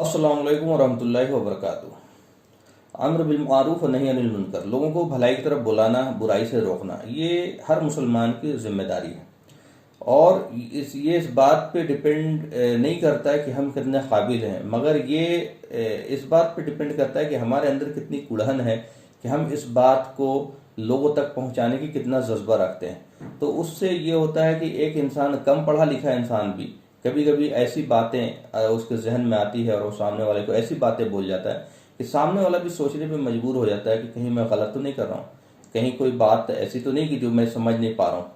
अस्सलाम वालेकुम वरहमतुल्लाहि वबरकातुहू। अम्र बिल मारूफ व नही अनिल मुनकर, लोगों को भलाई की तरफ बुलाना, बुराई से रोकना, ये हर मुसलमान की जिम्मेदारी है। और इस बात पे डिपेंड नहीं करता है कि हम कितने काबिल हैं, मगर ये इस बात पे डिपेंड करता है कि हमारे अंदर कितनी कुड़हन है कि हम इस बात को लोगों तक पहुंचाने की कितना जज्बा रखते हैं। तो उससे ये होता है कि एक इंसान, कम पढ़ा लिखा इंसान भी कभी कभी ऐसी बातें उसके जहन में आती है और वो सामने वाले को ऐसी बातें बोल जाता है कि सामने वाला भी सोचने पे मजबूर हो जाता है कि कहीं मैं गलत तो नहीं कर रहा हूँ, कहीं कोई बात ऐसी तो नहीं कि जो मैं समझ नहीं पा रहा हूँ।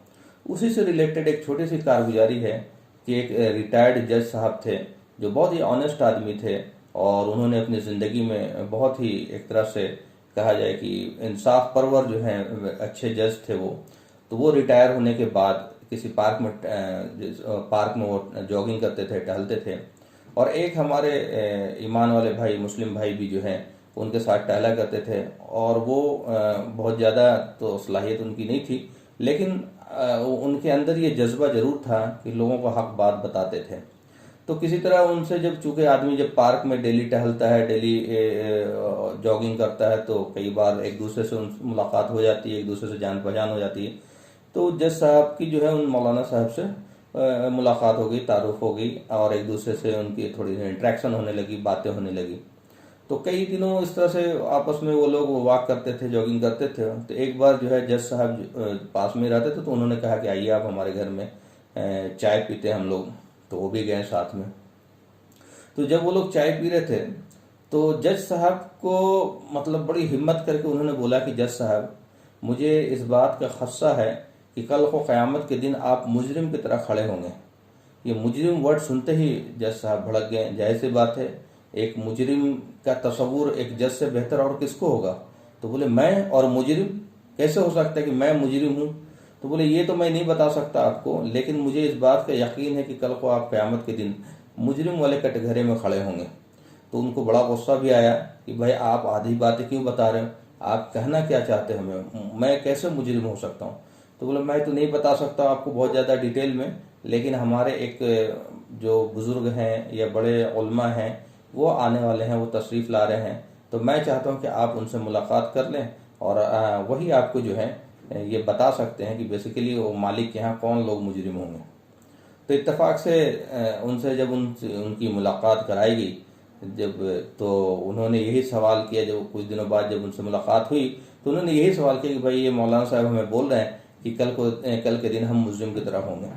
उसी से रिलेटेड एक छोटी सी कारगुजारी है कि एक रिटायर्ड जज साहब थे जो बहुत ही ऑनेस्ट आदमी थे, और उन्होंने अपनी ज़िंदगी में बहुत ही एक तरह से कहा जाए कि इंसाफ परवर जो हैं अच्छे जज थे वो। तो वो रिटायर होने के बाद किसी पार्क में वो जॉगिंग करते थे, टहलते थे, और एक हमारे ईमान वाले भाई, मुस्लिम भाई भी जो हैं उनके साथ टहला करते थे। और वो बहुत ज़्यादा तो सलाहियत उनकी नहीं थी, लेकिन उनके अंदर ये जज्बा ज़रूर था कि लोगों को हक बात बताते थे। तो किसी तरह उनसे, जब चूंकि आदमी जब पार्क में डेली टहलता है, डेली जॉगिंग करता है, तो कई बार एक दूसरे से मुलाकात हो जाती है, एक दूसरे से जान पहचान हो जाती है। तो जज साहब की जो है उन मौलाना साहब से मुलाकात हो गई, तारुफ हो गई, और एक दूसरे से उनकी थोड़ी सी इंट्रैक्शन होने लगी, बातें होने लगी। तो कई दिनों इस तरह से आपस में वो लोग वॉक करते थे, जॉगिंग करते थे। तो एक बार जो है जज साहब पास में रहते थे, तो उन्होंने कहा कि आइए आप हमारे घर में चाय पीते हैं हम लोग। तो वो भी गए साथ में। तो जब वो लोग चाय पी रहे थे, तो जज साहब को मतलब बड़ी हिम्मत करके उन्होंने बोला कि जज साहब, मुझे इस बात का खदशा है कि कल को क़यामत के दिन आप मुजरिम की तरह खड़े होंगे। ये मुजरिम वर्ड सुनते ही जज साहब भड़क गए। जाहिर सी बात है, एक मुजरिम का तस्वुर एक जज से बेहतर और किसको होगा। तो बोले, मैं और मुजरिम कैसे हो सकता है कि मैं मुजरिम हूँ। तो बोले, ये तो मैं नहीं बता सकता आपको, लेकिन मुझे इस बात का यकीन है कि कल को आप क़यामत के दिन मुजरिम वाले कटघरे में खड़े होंगे। तो उनको बड़ा गुस्सा भी आया कि भाई आप आधी बातें क्यों बता रहे हो, आप कहना क्या चाहते हैं हमें, मैं कैसे मुजरिम हो सकता हूँ। तो बोले, मैं तो नहीं बता सकता आपको बहुत ज़्यादा डिटेल में, लेकिन हमारे एक जो बुज़ुर्ग हैं या बड़े उलमा हैं वो आने वाले हैं, वो तशरीफ़ ला रहे हैं। तो मैं चाहता हूँ कि आप उनसे मुलाकात कर लें, और वही आपको जो है ये बता सकते हैं कि बेसिकली वो मालिक के यहाँ कौन लोग मुजरिम होंगे। तो इत्तेफाक से उनसे जब उनकी मुलाकात कराई गई, जब तो उन्होंने यही सवाल किया, जब कुछ दिनों बाद जब उनसे मुलाकात हुई, तो उन्होंने यही सवाल किया कि भाई ये मौलाना साहब हमें बोल रहे हैं कि कल के दिन हम मुजरिम की तरह होंगे,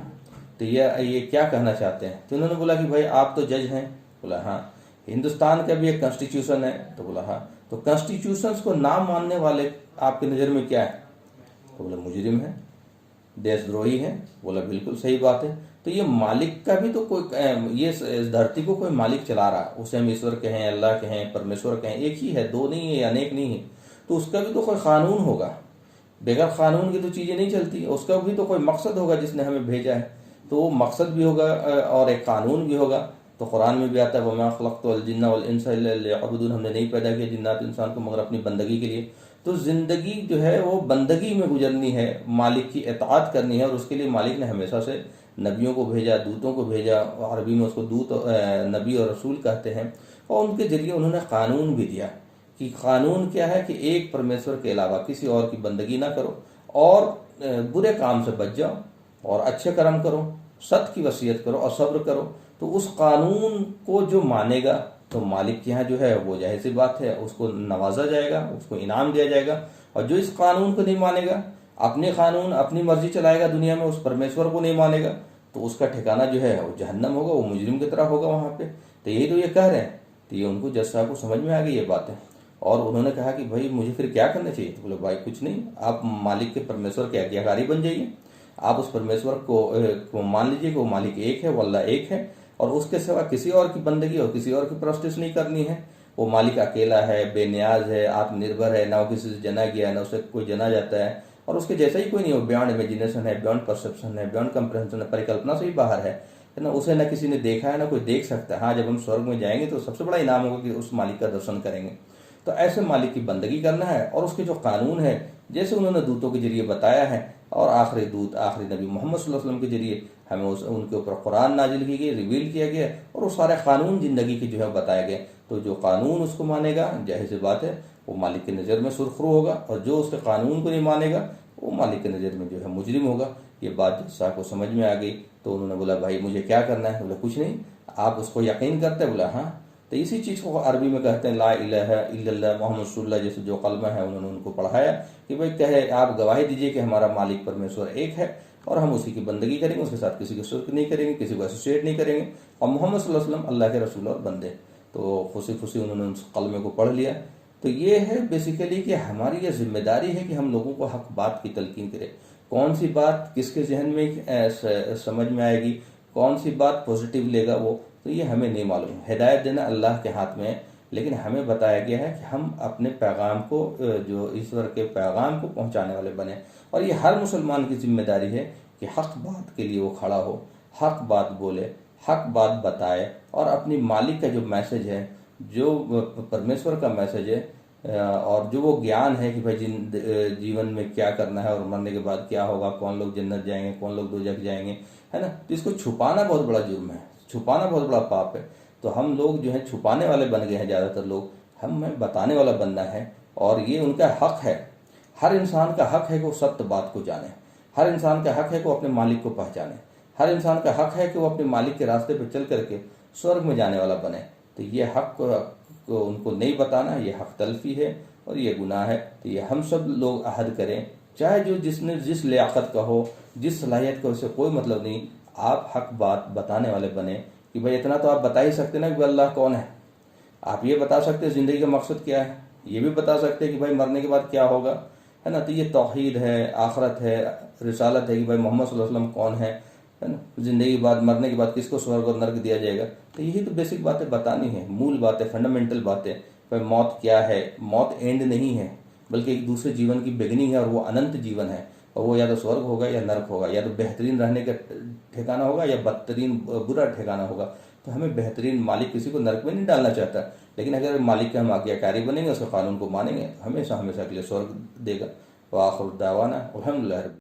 तो ये क्या कहना चाहते हैं। तो उन्होंने बोला कि भाई आप तो जज हैं। बोला, हाँ। हिंदुस्तान का भी एक कॉन्स्टिट्यूशन है। तो बोला, हाँ। तो कॉन्स्टिट्यूशन को ना मानने वाले आपकी नज़र में क्या है। तो बोला, मुजरिम है, देशद्रोही है। बोला, बिल्कुल सही बात है। तो ये मालिक का भी तो कोई, ये इस धरती को कोई मालिक चला रहा है, उसे हम ईश्वर कहें, अल्लाह कहें, परमेश्वर कहें, एक ही है, दो नहीं है, अनेक नहीं है। तो उसका भी तो कोई कानून होगा, बगैर कानून की तो चीज़ें नहीं चलती। उसका भी तो कोई मकसद होगा जिसने हमें भेजा है, तो वो मकसद भी होगा और एक कानून भी होगा। तो कुरान में भी आता है, वमा खलक़तुल जिन्ना वल इंसा इल्ला लियअबुदून, हमने नहीं पैदा किया जिन्नात इंसान को मगर अपनी बंदगी के लिए। तो ज़िंदगी जो है वो बंदगी में गुजरनी है, मालिक की इताअत करनी है, और उसके लिए मालिक ने हमेशा से नबियों को भेजा, दूतों को भेजा। अरबी में उसको दूत, नबी और रसूल कहते हैं। और उनके जरिए उन्होंने कानून भी दिया कि कानून क्या है कि एक परमेश्वर के अलावा किसी और की बंदगी ना करो, और बुरे काम से बच जाओ, और अच्छे कर्म करो, सत्य की वसीयत करो, और सब्र करो। तो उस कानून को जो मानेगा, तो मालिक के यहाँ जो है वो जाहिर सी बात है उसको नवाजा जाएगा, उसको इनाम दिया जाएगा। और जो इस कानून को नहीं मानेगा, अपने कानून अपनी मर्जी चलाएगा दुनिया में, उस परमेश्वर को नहीं मानेगा, तो उसका ठिकाना जो है वो जहन्नम होगा, वो मुजरिम की तरह होगा वहाँ पे। तो यही तो ये कह रहे हैं। तो ये उनको जज साहब को समझ में आ गई ये बातें, और उन्होंने कहा कि भाई मुझे फिर क्या करना चाहिए। तो बोले, भाई कुछ नहीं, आप मालिक के, परमेश्वर के आज्ञाकारी बन जाइए। आप उस परमेश्वर को मान लीजिए कि वो मालिक एक है, वो अल्लाह एक है, और उसके सिवा किसी और की बंदगी और किसी और की परस्तिश नहीं करनी है। वो मालिक अकेला है, बेनियाज है, आत्मनिर्भर है, ना वो किसी से जना गया है, ना उसे कोई जना जाता है, और उसके जैसा ही कोई नहीं। वो बियॉन्ड इमेजिनेशन है, बियॉन्ड परसेप्शन है, बियॉन्ड कंप्रहेंशन है, परिकल्पना से ही बाहर है ना। उसे ना किसी ने देखा है, ना कोई देख सकता है। हाँ, जब हम स्वर्ग में जाएंगे तो सबसे बड़ा इनाम होगा कि उस मालिक का दर्शन करेंगे। तो ऐसे मालिक की बंदगी करना है, और उसके जो कानून है, जैसे उन्होंने दूतों के जरिए बताया है, और आखिरी दूत, आखिरी नबी मोहम्मद सल्लल्लाहु अलैहि वसल्लम के जरिए हमें उनके ऊपर कुरान नाजिल की गई, रिवील किया गया, और वो सारे कानून ज़िंदगी के जो है बताए गए। तो जो कानून उसको मानेगा, जाहिर सी बात है वो मालिक की नज़र में सुरखरू होगा, और जो उसके कानून को नहीं मानेगा वो मालिक की नज़र में जो है मुजरिम होगा। ये बात जज साहब को समझ में आ गई, तो उन्होंने बोला भाई मुझे क्या करना है? बोला कुछ नहीं, आप उसको यकीन करते? बोला हाँ। तो इसी चीज़ को अरबी में कहते हैं ला इलाहा इल्लल्लाह मुहम्मद रसूलुल्लाह, जैसे जो कलमा है उन्होंने उनको पढ़ाया कि भाई कहे आप गवाही दीजिए कि हमारा मालिक परमेश्वर एक है और हम उसी की बंदगी करेंगे, उसके साथ किसी को शिर्क नहीं करेंगे, किसी को एसोसिएट नहीं करेंगे, और मोहम्मद सल्लल्लाहु अलैहि वसल्लम अल्लाह के रसूल और बंदे। तो खुशी खुशी उन्होंने उस कलमे को पढ़ लिया। तो ये है बेसिकली कि हमारी ये जिम्मेदारी है कि हम लोगों को हक बात की तलकीन करें। कौन सी बात किसके जहन में समझ में आएगी, कौन सी बात पॉजिटिव लेगा वो, तो ये हमें नहीं मालूम। हिदायत देना अल्लाह के हाथ में है, लेकिन हमें बताया गया है कि हम अपने पैगाम को, जो ईश्वर के पैगाम को पहुंचाने वाले बने। और ये हर मुसलमान की जिम्मेदारी है कि हक बात के लिए वो खड़ा हो, हक बात बोले, हक बात बताए, और अपनी मालिक का जो मैसेज है, जो परमेश्वर का मैसेज है, और जो वो ज्ञान है कि भाई जीवन में क्या करना है और मरने के बाद क्या होगा, कौन लोग जन्नत जाएंगे, कौन लोग दोजख जाएंगे, है ना। तो इसको छुपाना बहुत बड़ा जुर्म है, छुपाना बहुत बड़ा पाप है। तो हम लोग जो है छुपाने वाले बन गए हैं ज़्यादातर लोग, हमें बताने वाला बनना है, और ये उनका हक है। हर इंसान का हक है कि वो सत्य बात को जाने, हर इंसान का हक है कि वो अपने मालिक को पहचाने, हर इंसान का हक है कि वो अपने मालिक के रास्ते पर चल करके स्वर्ग में जाने वाला बने। तो ये हक को उनको नहीं बताना, ये हक तलफी है और ये गुनाह है। तो ये हम सब लोग अहद करें, चाहे जो जिसने जिस लियाकत का हो, जिस सलाहियत का, उससे कोई मतलब नहीं, आप हक बात बताने वाले बने। कि भाई इतना तो आप बता ही सकते ना कि अल्लाह कौन है, आप ये बता सकते ज़िंदगी का मकसद क्या है, ये भी बता सकते कि भाई मरने के बाद क्या होगा, है ना। तो ये तौहीद है, आखरत है, रिसालत है कि भाई मोहम्मद सल्लल्लाहु अलैहि वसल्लम कौन है ना, ज़िंदगी के बाद, मरने के बाद किसको स्वर्ग और नर्क दिया जाएगा। तो यही तो बेसिक बातें बतानी है, मूल बातें, फंडामेंटल बातें। भाई मौत क्या है, मौत एंड नहीं है, बल्कि एक दूसरे जीवन की बिगनिंग है, और वो अनंत जीवन है, और वो या तो स्वर्ग होगा या नर्क होगा, या तो बेहतरीन रहने का ठिकाना होगा या बदतरीन बुरा ठिकाना होगा। तो हमें बेहतरीन, मालिक किसी को नर्क में नहीं डालना चाहता, लेकिन अगर मालिक के हम आज्ञाकारी बनेंगे, उसके कानून को मानेंगे, हमेशा हमेशा के लिए स्वर्ग देगा। व आखिर दावाना अल्हम्दुलिल्लाह।